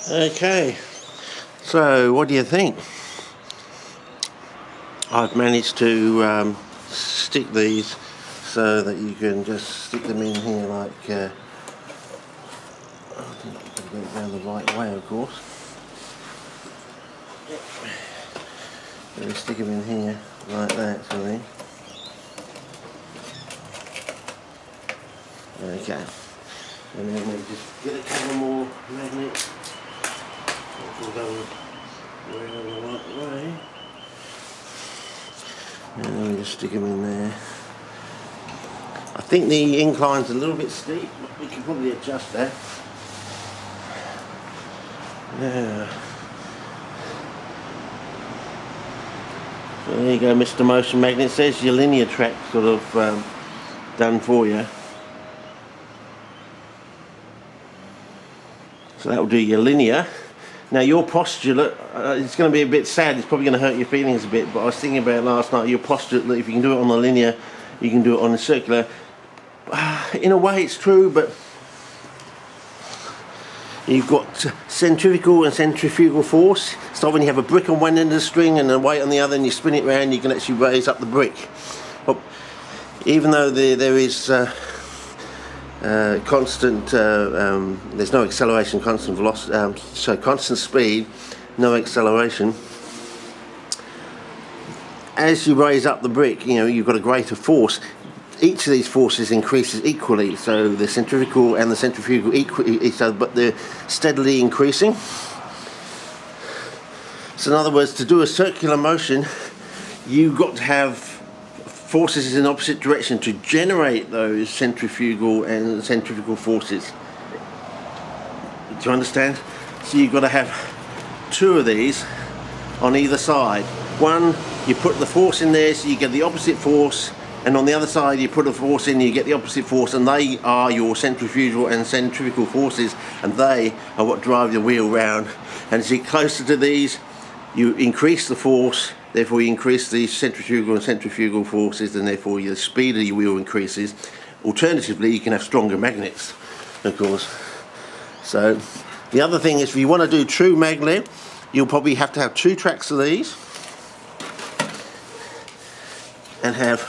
Okay, so what do you think? I've managed to stick these so that you can just stick them in here like, I think you can get it down the right way, of course. And stick them in here like that, sort of thing. Okay, and then we just get a couple more magnets. We'll go around the right way. And then we just stick them in there. I think the incline's a little bit steep, but we can probably adjust that. Yeah. So there you go, Mr. Motion Magnet. There's your linear track sort of done for you. So that will do your linear. Now your postulate, it's going to be a bit sad, it's probably going to hurt your feelings a bit, but I was thinking about it last night, your postulate, if you can do it on the linear, you can do it on the circular. In a way it's true, but you've got centrifugal and centrifugal force. So when you have a brick on one end of the string and a weight on the other and you spin it around, you can actually raise up the brick. Well, even though there is constant, there's no acceleration, constant velocity, so constant speed, no acceleration. As you raise up the brick, you know, you've got a greater force. Each of these forces increases equally, so the centrifugal and the centrifugal equally each other, but they're steadily increasing. So in other words, to do a circular motion, you've got to have forces in opposite direction to generate those centrifugal and centrifugal forces. Do you understand? So you've got to have two of these on either side. One, you put the force in there so you get the opposite force, and on the other side you put a force in, you get the opposite force, and they are your centrifugal and centrifugal forces, and they are what drive the wheel round. And as you get closer to these, you increase the force, therefore you increase the centrifugal and centrifugal forces, and therefore the speed of your wheel increases. Alternatively, you can have stronger magnets, of course. So the other thing is, if you want to do true magnet, you'll probably have to have two tracks of these and have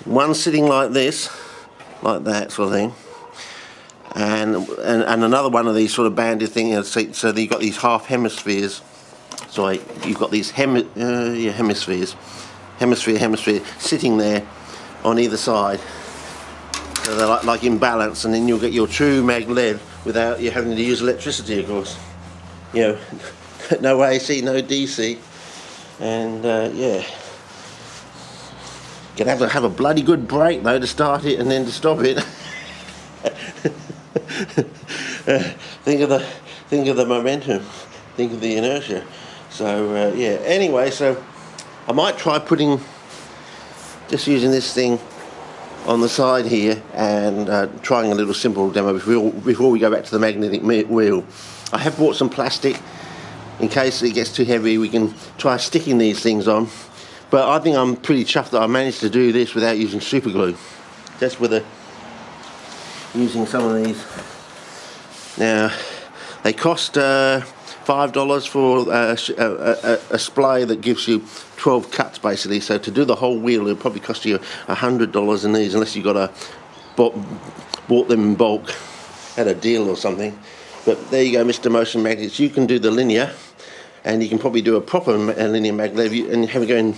one sitting like this, like that sort of thing, and another one of these sort of banded things, so that you've got these half hemispheres. So you've got these hemispheres, hemisphere, sitting there on either side. So they're like in balance, and then you'll get your true magnet without you having to use electricity, of course. You know, no AC, no DC, and yeah. You can have a bloody good brake though to start it and then to stop it. Think of the momentum, think of the inertia. So yeah. Anyway, so I might try just using this thing on the side here and trying a little simple demo before we go back to the magnetic wheel. I have bought some plastic in case it gets too heavy. We can try sticking these things on. But I think I'm pretty chuffed that I managed to do this without using super glue. Just with using some of these. Now, they cost $5 for a splay that gives you 12 cuts basically. So to do the whole wheel, it'll probably cost you $100 in these, unless you bought them in bulk at a deal or something. But there you go, Mr. Motion Magnets. You can do the linear, and you can probably do a proper linear magnet and have it going